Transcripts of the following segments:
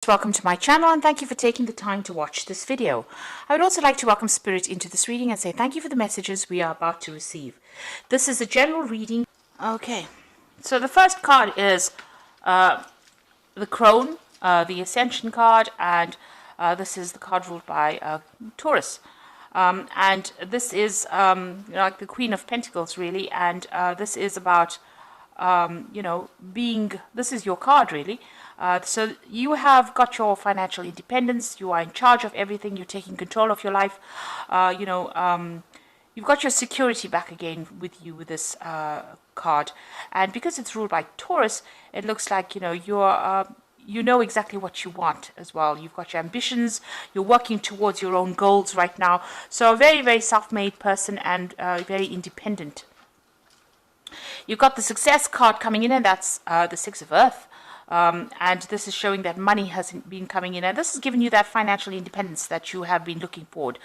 Welcome to my channel and thank you for taking the time to watch this video. I would also like to welcome Spirit into this reading and say thank you for the messages we are about to receive. This is a general reading. Okay, so the first card is the Crone, the Ascension card, and this is the card ruled by Taurus. And this is like the Queen of Pentacles, really, and this is about this is your card, really. So you have got your financial independence, you are in charge of everything, you're taking control of your life, you've got your security back again with you with this card. And because it's ruled by Taurus, it looks like, you know exactly what you want as well. You've got your ambitions, you're working towards your own goals right now. So a very, very self-made person and very independent. You've got the Success card coming in, and that's the Six of Earth. And this is showing that money has been coming in, and this has given you that financial independence that you have been looking forward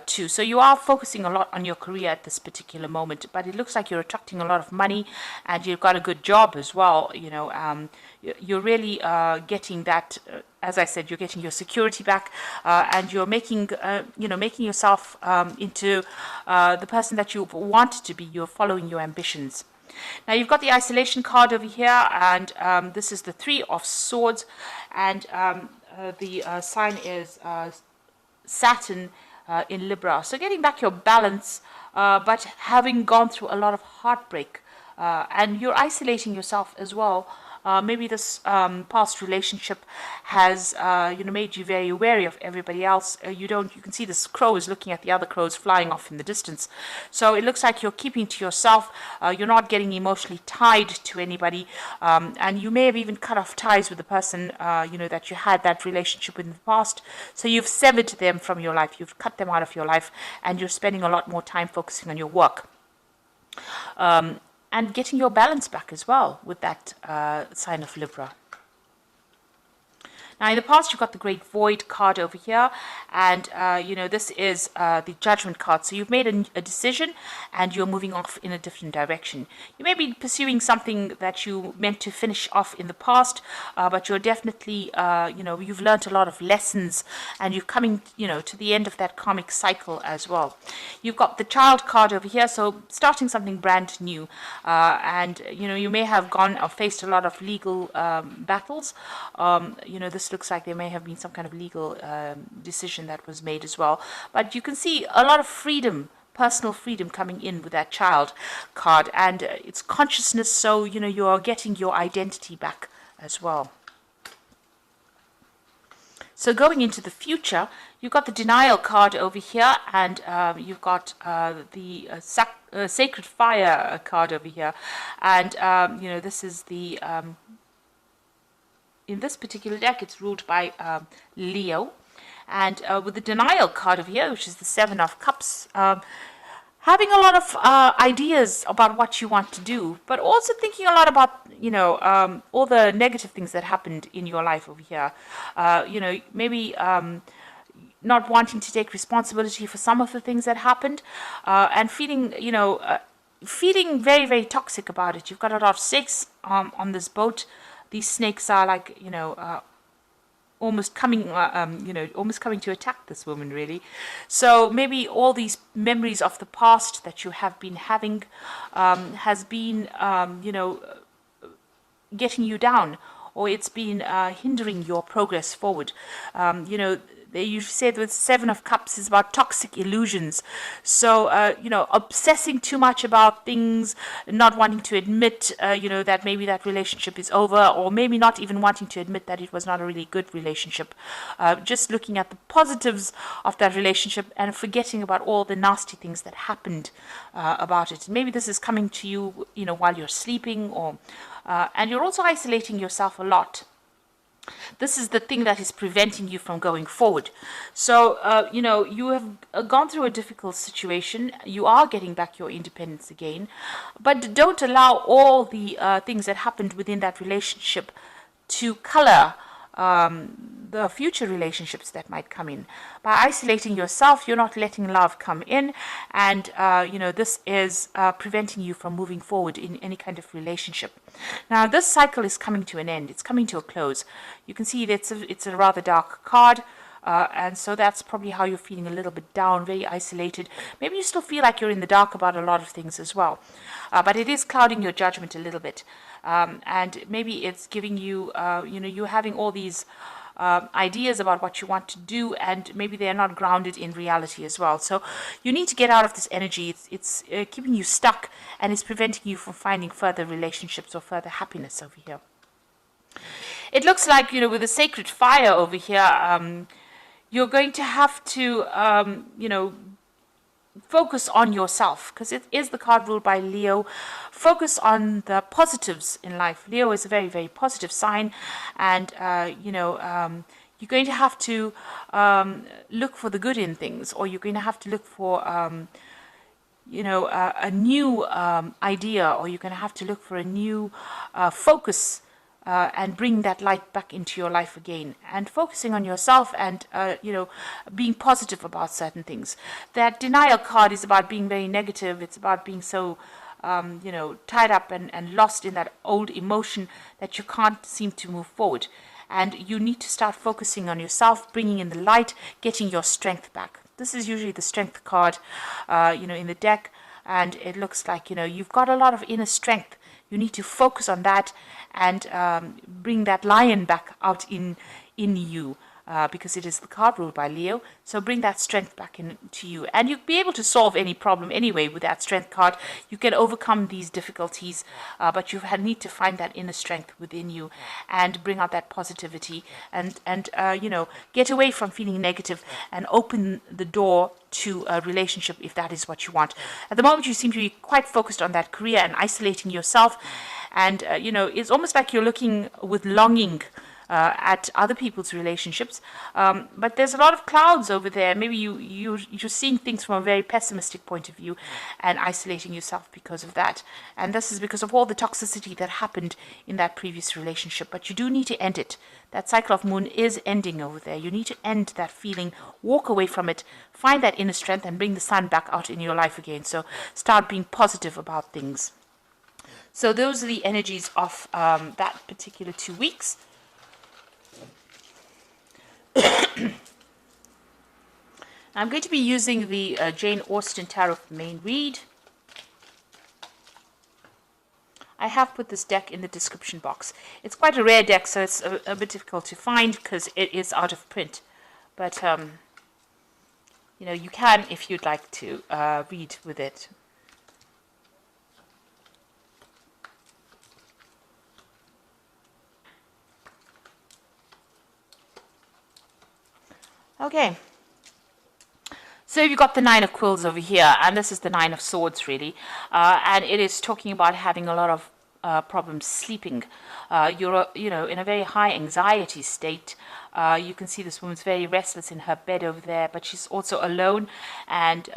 to. So you are focusing a lot on your career at this particular moment, but it looks like you're attracting a lot of money, and you've got a good job as well. You're really getting that. As I said, you're getting your security back, and you're making yourself into the person that you want to be. You're following your ambitions. Now you've got the Isolation card over here, and this is the Three of Swords, and the sign is Saturn in Libra. So getting back your balance, but having gone through a lot of heartbreak, and you're isolating yourself as well. Maybe this past relationship has made you very wary of everybody else. You can see this crow is looking at the other crows flying off in the distance. So it looks like you're keeping to yourself. You're not getting emotionally tied to anybody, and you may have even cut off ties with the person that you had that relationship with in the past. So you've severed them from your life. You've cut them out of your life, and you're spending a lot more time focusing on your work. And getting your balance back as well with that sign of Libra. Now, in the past, you've got the Great Void card over here, and, this is the Judgment card. So you've made a decision, and you're moving off in a different direction. You may be pursuing something that you meant to finish off in the past, but you're definitely, you've learned a lot of lessons, and you're coming, to the end of that karmic cycle as well. You've got the Child card over here, so starting something brand new, and, you may have gone or faced a lot of legal battles. This looks like there may have been some kind of legal decision that was made as well. But you can see a lot of freedom, personal freedom coming in with that Child card. And it's consciousness, so, you are getting your identity back as well. So going into the future, you've got the Denial card over here, and you've got the Sacred Fire card over here. And, this is the... in this particular deck, it's ruled by Leo. And with the Denial card over here, which is the Seven of Cups, having a lot of ideas about what you want to do, but also thinking a lot about, all the negative things that happened in your life over here. Maybe not wanting to take responsibility for some of the things that happened, and feeling, feeling very, very toxic about it. You've got a lot of snakes on this boat. These snakes are like, almost coming to attack this woman, really. So maybe all these memories of the past that you have been having has been, getting you down, or it's been hindering your progress forward. You said with Seven of Cups is about toxic illusions. So, obsessing too much about things, not wanting to admit, that maybe that relationship is over, or maybe not even wanting to admit that it was not a really good relationship. Just looking at the positives of that relationship and forgetting about all the nasty things that happened about it. Maybe this is coming to you, while you're sleeping, or and you're also isolating yourself a lot. This is the thing that is preventing you from going forward. So, you have gone through a difficult situation. You are getting back your independence again. But don't allow all the things that happened within that relationship to color the future relationships that might come in. By isolating yourself, you're not letting love come in, and this is preventing you from moving forward in any kind of relationship. Now, this cycle is coming to an end. It's coming to a close. You can see that it's a rather dark card. And so that's probably how you're feeling, a little bit down, very isolated. Maybe you still feel like you're in the dark about a lot of things as well. But it is clouding your judgment a little bit. And maybe it's giving you, you're having all these ideas about what you want to do, and maybe they're not grounded in reality as well. So you need to get out of this energy. It's keeping you stuck, and it's preventing you from finding further relationships or further happiness over here. It looks like, with the sacred fire over here, you're going to have to, focus on yourself, because it is the card ruled by Leo. Focus on the positives in life. Leo is a very, very positive sign, and, you're going to have to look for the good in things, or you're going to have to look for, a new idea, or you're going to have to look for a new focus. And bring that light back into your life again, and focusing on yourself, and being positive about certain things. That denial card is about being very negative. It's about being so tied up and lost in that old emotion that you can't seem to move forward. And you need to start focusing on yourself, bringing in the light, getting your strength back. This is usually the strength card in the deck, and it looks like you've got a lot of inner strength. You need to focus on that and bring that lion back out in you, because it is the card ruled by Leo. So bring that strength back into you, and you'll be able to solve any problem anyway with that strength card. You can overcome these difficulties, but you need to find that inner strength within you and bring out that positivity, and get away from feeling negative and open the door to a relationship if that is what you want. At the moment, you seem to be quite focused on that career and isolating yourself, and it's almost like you're looking with longing at other people's relationships, but there's a lot of clouds over there. Maybe you're seeing things from a very pessimistic point of view and isolating yourself because of that, and this is because of all the toxicity that happened in that previous relationship. But you do need to end it. That cycle of moon is ending over there. You need to end that feeling, walk away from it, find that inner strength, and bring the sun back out in your life again. So start being positive about things. So those are the energies of that particular 2 weeks. I'm going to be using the Jane Austen Tarot main read. I have put this deck in the description box. It's quite a rare deck, so it's a bit difficult to find because it is out of print. But, you can, if you'd like to, read with it. Okay. So you've got the Nine of Quills over here, and this is the Nine of Swords, really. And it is talking about having a lot of problems sleeping. You're, in a very high anxiety state. You can see this woman's very restless in her bed over there, but she's also alone. And,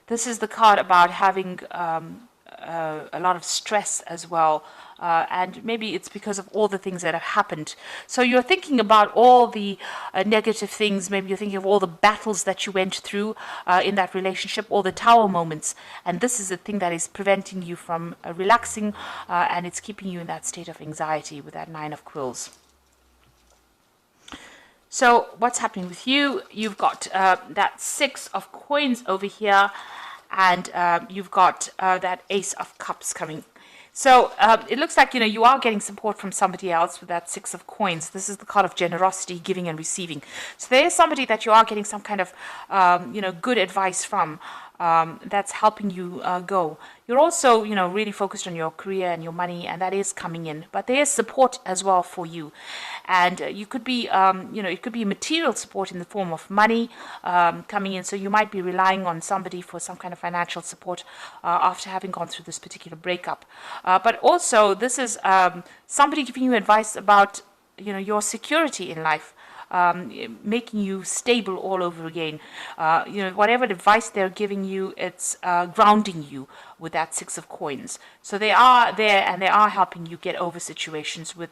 this is the card about having a lot of stress as well. And maybe it's because of all the things that have happened. So you're thinking about all the negative things. Maybe you're thinking of all the battles that you went through in that relationship, all the tower moments. And this is the thing that is preventing you from relaxing, and it's keeping you in that state of anxiety with that Nine of Quills. So what's happening with you? You've got that Six of Coins over here, and you've got that Ace of Cups coming. So it looks like, you are getting support from somebody else with that Six of Coins. This is the card of generosity, giving and receiving. So there is somebody that you are getting some kind of, good advice from. That's helping you go. You're also, really focused on your career and your money, and that is coming in. But there is support as well for you. And you could be, it could be material support in the form of money coming in. So you might be relying on somebody for some kind of financial support after having gone through this particular breakup. But also, this is somebody giving you advice about, your security in life. Making you stable all over again. Whatever advice they're giving you, it's grounding you with that Six of Coins. So they are there and they are helping you get over situations with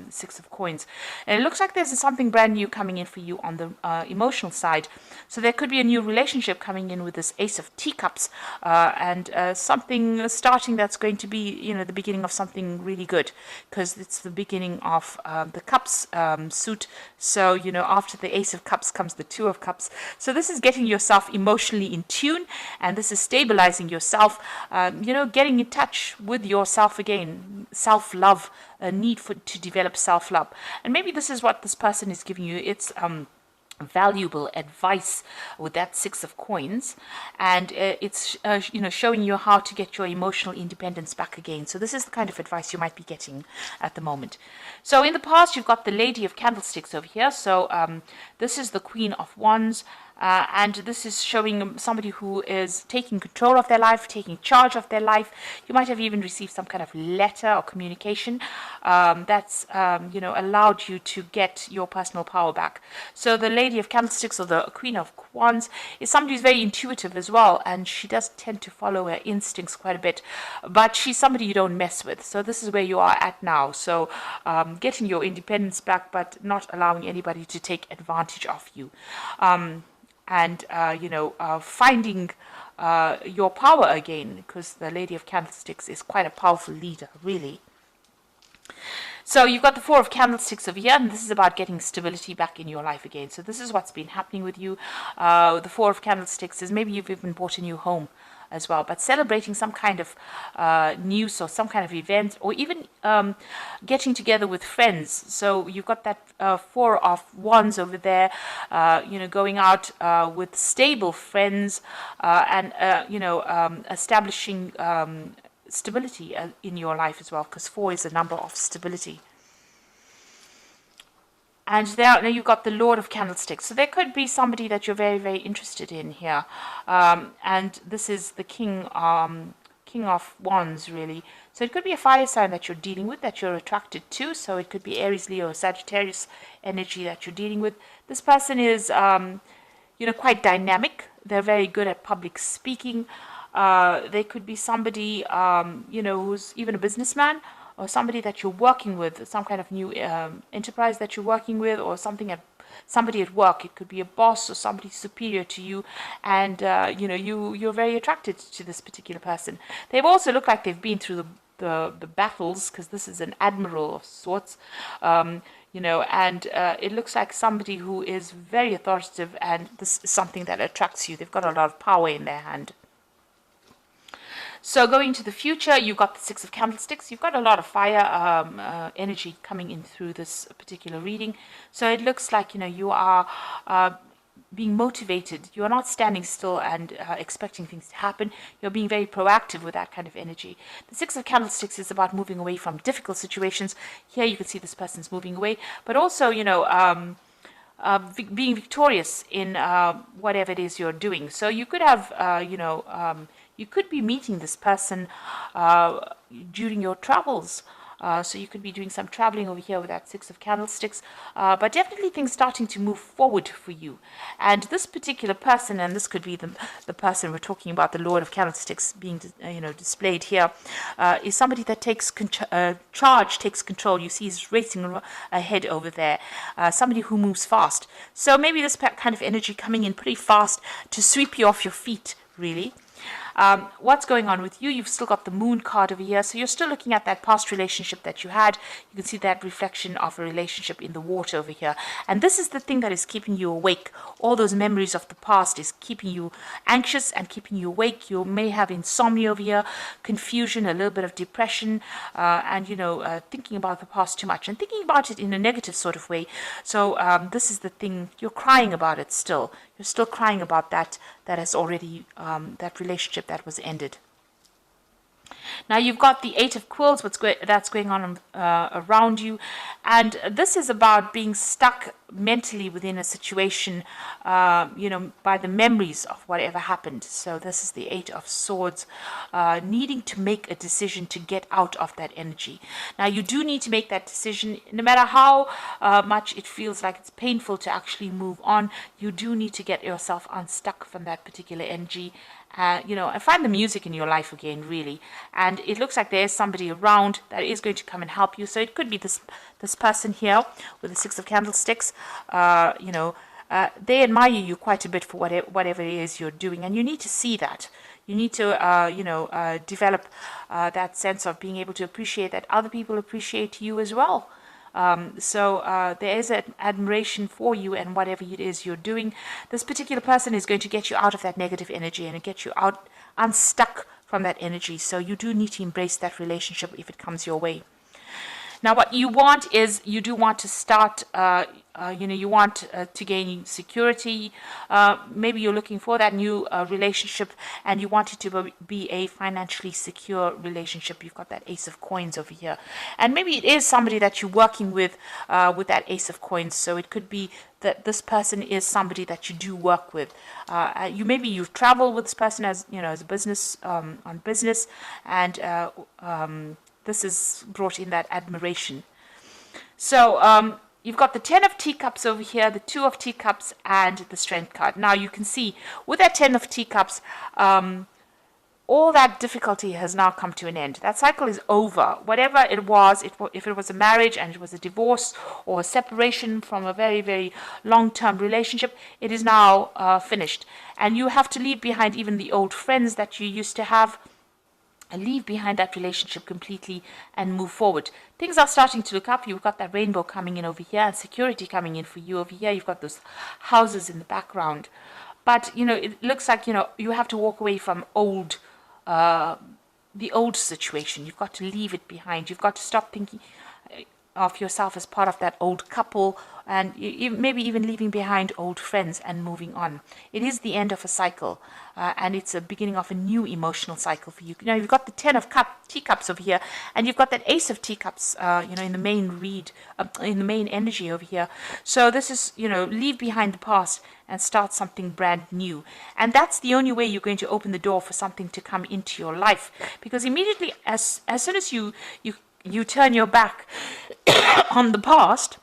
Six of Coins. And it looks like there's something brand new coming in for you on the emotional side. So there could be a new relationship coming in with this Ace of Teacups, and something starting that's going to be, you know, the beginning of something really good, because it's the beginning of the Cups suit. So, you know, after the Ace of Cups comes the Two of Cups. So this is getting yourself emotionally in tune, and this is stabilizing yourself, you know, getting in touch with yourself again, self-love, a need to develop self-love. And maybe this is what this person is giving you. It's valuable advice with that Six of Coins, and it's you know, showing you how to get your emotional independence back again. So this is the kind of advice you might be getting at the moment. So in the past, you've got the Lady of Candlesticks over here. So this is the Queen of Wands. And this is showing somebody who is taking control of their life, taking charge of their life. You might have even received some kind of letter or communication that's you know, allowed you to get your personal power back. So the Lady of Candlesticks, or the Queen of Wands, is somebody who's very intuitive as well, and she does tend to follow her instincts quite a bit, but she's somebody you don't mess with. So this is where you are at now. So getting your independence back, but not allowing anybody to take advantage of you. And, you know, finding your power again, because the Lady of Candlesticks is quite a powerful leader, really. So you've got the Four of Candlesticks over here, and this is about getting stability back in your life again. So this is what's been happening with you. The Four of Candlesticks is maybe you've even bought a new home as well, but celebrating some kind of news or some kind of event, or even getting together with friends. So you've got that Four of Wands over there, you know, going out with stable friends, and you know, establishing stability in your life as well, because 4 is a number of stability. And there, now you've got the Lord of Candlesticks. So there could be somebody that you're very, very interested in here. And this is the King of Wands, really. So it could be a fire sign that you're dealing with, that you're attracted to. So it could be Aries, Leo, Sagittarius energy that you're dealing with. This person is, you know, quite dynamic. They're very good at public speaking. They could be somebody, you know, who's even a businessman, or somebody that you're working with, some kind of new enterprise that you're working with, or somebody at work. It could be a boss or somebody superior to you, and you know, you're very attracted to this particular person. They've also looked like they've been through the battles, because this is an admiral of sorts, you know, and it looks like somebody who is very authoritative, and this is something that attracts you. They've got a lot of power in their hand. So going to the future, you've got the Six of Candlesticks. You've got a lot of fire energy coming in through this particular reading. So it looks like, you know, you are being motivated. You are not standing still and expecting things to happen. You're being very proactive with that kind of energy. The Six of Candlesticks is about moving away from difficult situations. Here you can see this person's moving away, but also, you know, being victorious in whatever it is you're doing. So you could have, you know, you could be meeting this person during your travels. So you could be doing some traveling over here with that Six of Candlesticks, but definitely things starting to move forward for you. And this particular person, and this could be the person we're talking about, the Lord of Candlesticks being you know, displayed here, is somebody that takes charge, takes control. You see he's racing ahead over there, somebody who moves fast. So maybe this kind of energy coming in pretty fast to sweep you off your feet, really. What's going on with you? You've still got the Moon card over here, so you're still looking at that past relationship that you had. You can see that reflection of a relationship in the water over here, and this is the thing that is keeping you awake. All those memories of the past is keeping you anxious and keeping you awake. You may have insomnia over here, confusion, a little bit of depression, and you know, thinking about the past too much and thinking about it in a negative sort of way. So this is the thing, you're crying about it still. You're still crying about that has already, that relationship that was ended. Now you've got the Eight of Quills, that's going on around you, and this is about being stuck mentally within a situation, you know, by the memories of whatever happened. So this is the Eight of Swords, needing to make a decision to get out of that energy. Now you do need to make that decision, no matter how much it feels like it's painful to actually move on. You do need to get yourself unstuck from that particular energy and find the music in your life again, really. And it looks like there's somebody around that is going to come and help you. So it could be this person here with the Six of Candlesticks. They admire you quite a bit for whatever it is you're doing, and you need to see that. You need to, develop that sense of being able to appreciate that other people appreciate you as well. So there is an admiration for you and whatever it is you're doing. This particular person is going to get you out of that negative energy and get you out unstuck from that energy. So you do need to embrace that relationship if it comes your way. Now, what you want is you do want to start, you want to gain security. Maybe you're looking for that new relationship and you want it to be a financially secure relationship. You've got that Ace of Coins over here. And maybe it is somebody that you're working with that Ace of Coins. So it could be that this person is somebody that you do work with. Maybe you travel with this person as a business, on business, and this is brought in that admiration. So you've got the 10 of Teacups over here, the 2 of Teacups, and the Strength card. Now you can see with that 10 of Teacups, all that difficulty has now come to an end. That cycle is over. Whatever it was, if it was a marriage and it was a divorce or a separation from a very, very long-term relationship, it is now finished. And you have to leave behind even the old friends that you used to have, and leave behind that relationship completely and move forward. Things are starting to look up. You've got that rainbow coming in over here and security coming in for you over here. You've got those houses in the background. But, it looks like, you have to walk away from the old situation. You've got to leave it behind. You've got to stop thinking of yourself as part of that old couple, and maybe even leaving behind old friends and moving on. It is the end of a cycle, and it's a beginning of a new emotional cycle for you. Now you've got the 10 of Teacups over here, and you've got that Ace of Teacups, in the main in the main energy over here. So this is, leave behind the past and start something brand new. And that's the only way you're going to open the door for something to come into your life, because immediately as soon as you turn your back on the past,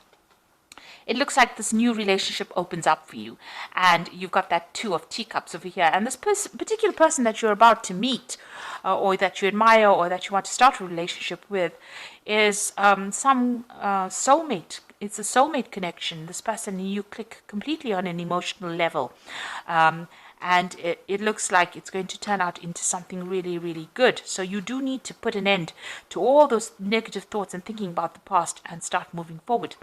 it looks like this new relationship opens up for you. And you've got that 2 of Teacups over here. And this particular person that you're about to meet, or that you admire, or that you want to start a relationship with, is some soulmate. It's a soulmate connection. This person, you click completely on an emotional level. And it looks like it's going to turn out into something really, really good. So you do need to put an end to all those negative thoughts and thinking about the past and start moving forward.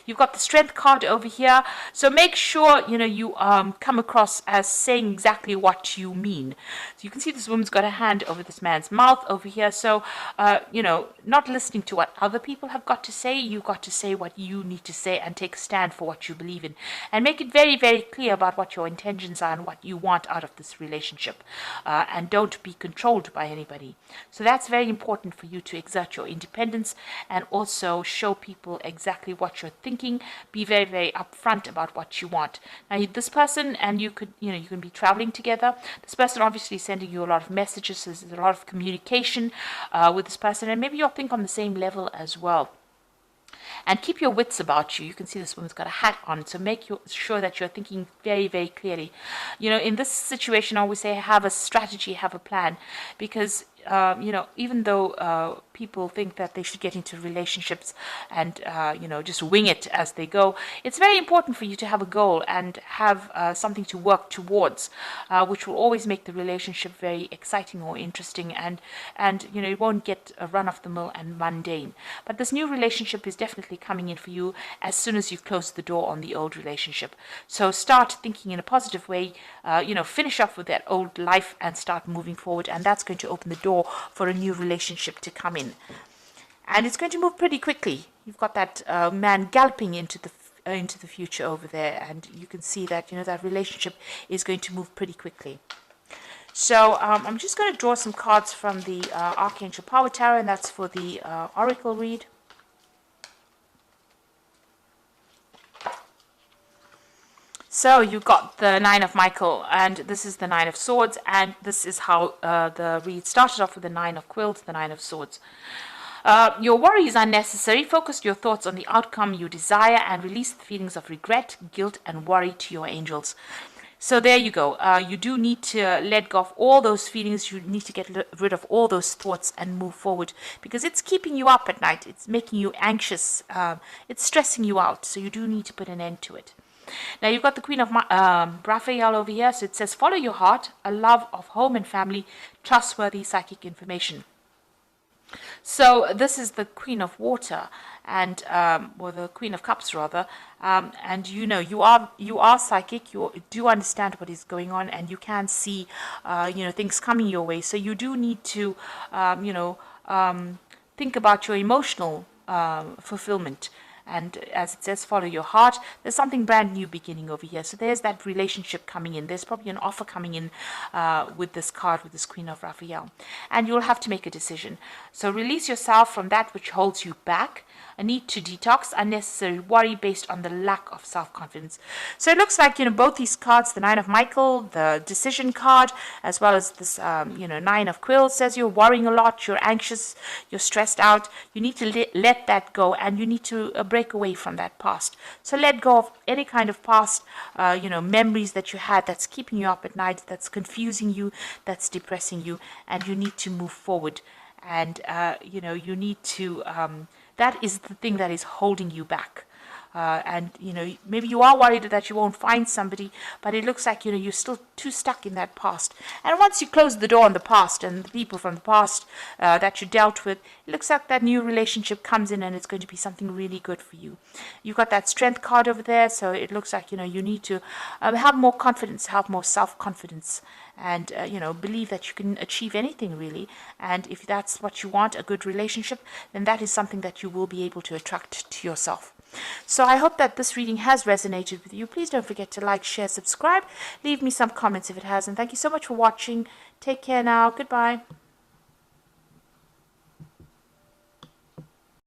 You've got the Strength card over here. So make sure, you come across as saying exactly what you mean. So you can see this woman's got a hand over this man's mouth over here. So, not listening to what other people have got to say. You've got to say what you need to say and take a stand for what you believe in. And make it very, very clear about what your intentions are and what you want out of this relationship, and don't be controlled by anybody. So that's very important for you to exert your independence and also show people exactly what you're thinking. Be very, very upfront about what you want. Now this person and you can be traveling together. This person obviously is sending you a lot of messages. There's a lot of communication with this person, and maybe you'll think on the same level as well. And keep your wits about you. You can see this woman's got a hat on, so make sure that you're thinking very, very clearly. In this situation, I always say have a strategy, have a plan, because even though people think that they should get into relationships and, just wing it as they go, it's very important for you to have a goal and have something to work towards, which will always make the relationship very exciting or interesting, and it won't get a run-of-the-mill and mundane. But this new relationship is definitely coming in for you as soon as you've closed the door on the old relationship. So start thinking in a positive way, finish off with that old life and start moving forward, and that's going to open the door for a new relationship to come in. And it's going to move pretty quickly. You've got that man galloping into the future over there, and you can see that that relationship is going to move pretty quickly. So I'm just going to draw some cards from the Archangel Power Tarot, and that's for the Oracle read. So you've got the Nine of Michael, and this is the Nine of Swords, and this is how the read started off with the Nine of Quills, the Nine of Swords. Your worry is unnecessary. Focus your thoughts on the outcome you desire and release the feelings of regret, guilt, and worry to your angels. So there you go. You do need to let go of all those feelings. You need to get rid of all those thoughts and move forward, because it's keeping you up at night. It's making you anxious. It's stressing you out. So you do need to put an end to it. Now you've got the Queen of Raphael over here. So it says, follow your heart, a love of home and family, trustworthy psychic information. So this is the Queen of Water, and or the Queen of Cups rather, and you know you are psychic. You do understand what is going on, and you can see things coming your way. So you do need to think about your emotional fulfillment. And as it says, follow your heart. There's something brand new beginning over here. So there's that relationship coming in. There's probably an offer coming in with this card, with this Queen of Raphael. And you'll have to make a decision. So release yourself from that which holds you back. A need to detox unnecessary worry based on the lack of self-confidence. So it looks like, both these cards, the Nine of Michael, the decision card, as well as this, Nine of Quills, says you're worrying a lot, you're anxious, you're stressed out. You need to let that go, and you need to break away from that past. So let go of any kind of past, memories that you had that's keeping you up at night, that's confusing you, that's depressing you, and you need to move forward. And, you need to... that is the thing that is holding you back. And maybe you are worried that you won't find somebody, but it looks like you're still too stuck in that past. And once you close the door on the past and the people from the past that you dealt with, it looks like that new relationship comes in, and it's going to be something really good for you. You've got that Strength card over there, so it looks like you need to have more confidence, have more self-confidence, and believe that you can achieve anything really. And if that's what you want, a good relationship, then that is something that you will be able to attract to yourself. So I hope that this reading has resonated with you. Please don't forget to like, share, subscribe. Leave me some comments if it has. And thank you so much for watching. Take care now. Goodbye.